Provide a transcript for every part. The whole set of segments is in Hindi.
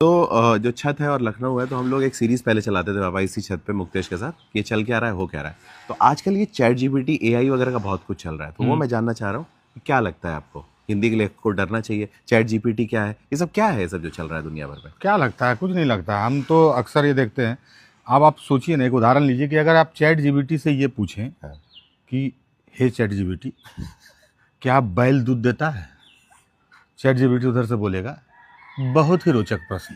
तो जो छत है और लखनऊ है, तो हम लोग एक सीरीज पहले चलाते थे बाबा इसी छत पे मुक्तेश के साथ, ये चल क्या रहा है, हो क्या रहा है। तो आजकल ये चैट जीपीटी एआई वगैरह का बहुत कुछ चल रहा है, तो वो मैं जानना चाह रहा हूँ कि क्या लगता है आपको, हिंदी के लेखक को डरना चाहिए, चैट जीपीटी क्या है, ये सब क्या है, ये सब जो चल रहा है दुनिया भर में। क्या लगता है? कुछ नहीं लगता। हम तो अक्सर ये देखते हैं। अब आप सोचिए ना, एक उदाहरण लीजिए कि अगर आप चैट जीपीटी से ये पूछें कि हे चैट जीपीटी, क्या बैल दूध देता है? चैट जीपीटी उधर से बोलेगा, बहुत ही रोचक प्रश्न।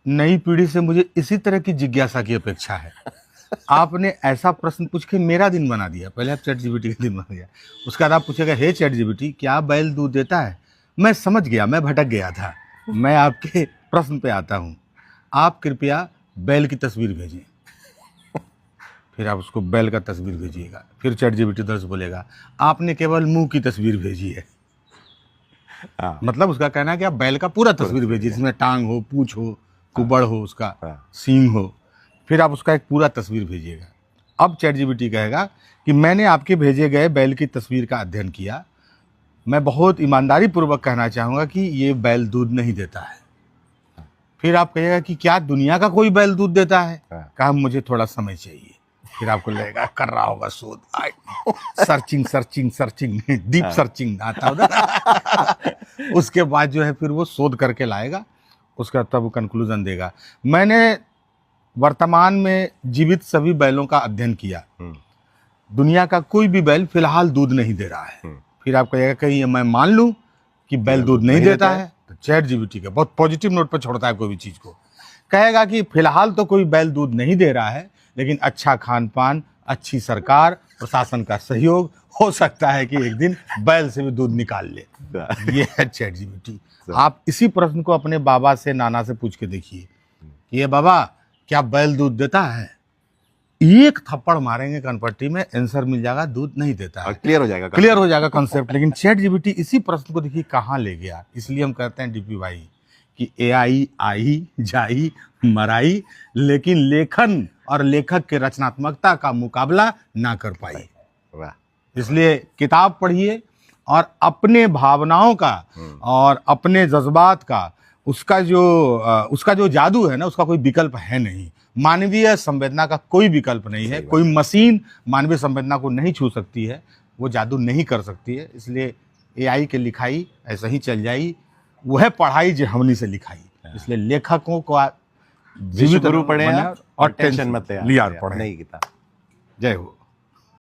नई पीढ़ी से मुझे इसी तरह की जिज्ञासा की अपेक्षा है। आपने ऐसा प्रश्न पूछ के मेरा दिन बना दिया। पहले आप चैट जीपीटी का दिन बना दिया, उसके बाद आप पूछेगा, हे चैट जीपीटी, क्या बैल दूध देता है? मैं समझ गया, मैं भटक गया था। मैं आपके प्रश्न पे आता हूँ। आप कृपया बैल की तस्वीर भेजें। फिर आप उसको बैल का तस्वीर भेजिएगा। फिर चैट जीपीटी उधर से बोलेगा, आपने केवल मुंह की तस्वीर भेजी है। मतलब उसका कहना है कि आप बैल का पूरा तस्वीर भेजिए, जिसमें टांग हो, पूंछ हो, कुबड़ हो, उसका सींग हो। फिर आप उसका एक पूरा तस्वीर भेजिएगा। अब चैट जीपीटी कहेगा कि मैंने आपके भेजे गए बैल की तस्वीर का अध्ययन किया। मैं बहुत ईमानदारी पूर्वक कहना चाहूँगा कि ये बैल दूध नहीं देता है। फिर आप कहिएगा कि क्या दुनिया का कोई बैल दूध देता है? कहा, मुझे थोड़ा समय चाहिए। फिर आपको लगेगा कर रहा होगा शोध, searching searching searching, deep searching आता होगा। उसके बाद जो है फिर वो शोध करके लाएगा, उसका तब कंक्लूजन देगा। मैंने वर्तमान में जीवित सभी बैलों का अध्ययन किया, दुनिया का कोई भी बैल फिलहाल दूध नहीं दे रहा है। फिर आप कहिएगा कहीं मैं मान लूं कि बैल दूध नहीं देता है? तो चैट जीपीटी का बहुत पॉजिटिव नोट पर छोड़ता है कोई भी चीज को। कहेगा कि फिलहाल तो कोई बैल दूध नहीं दे रहा है, लेकिन अच्छा खान पान, अच्छी सरकार, प्रशासन का सहयोग, हो सकता है कि एक दिन बैल से भी दूध निकाल ले। ये है चैट जीपीटी। आप इसी प्रश्न को अपने बाबा से, नाना से पूछ के देखिए, ये बाबा क्या बैल दूध देता है? एक थप्पड़ मारेंगे कनपट्टी में, आंसर मिल जाएगा, दूध नहीं देता है। क्लियर हो जाएगा कंसेप्ट। लेकिन चैट जीपीटी इसी प्रश्न को देखिए कहाँ ले गया। इसलिए हम कहते हैं डीपी भाई कि एआई आई जाई मराई, लेकिन लेखन और लेखक के रचनात्मकता का मुकाबला ना कर पाई। इसलिए किताब पढ़िए और अपने भावनाओं का और अपने जज्बात का, उसका जो जादू है ना, उसका कोई विकल्प है नहीं। मानवीय संवेदना का कोई विकल्प नहीं है। कोई मशीन मानवीय संवेदना को नहीं छू सकती है, वो जादू नहीं कर सकती है। इसलिए एआई के लिखाई ऐसा ही चल जाई, वह पढ़ाई जो हमनी से लिखाई। इसलिए लेखकों को जीवित गुरु पढ़े और टेंशन मत लिया पढ़े। नहीं किताब। जय हो।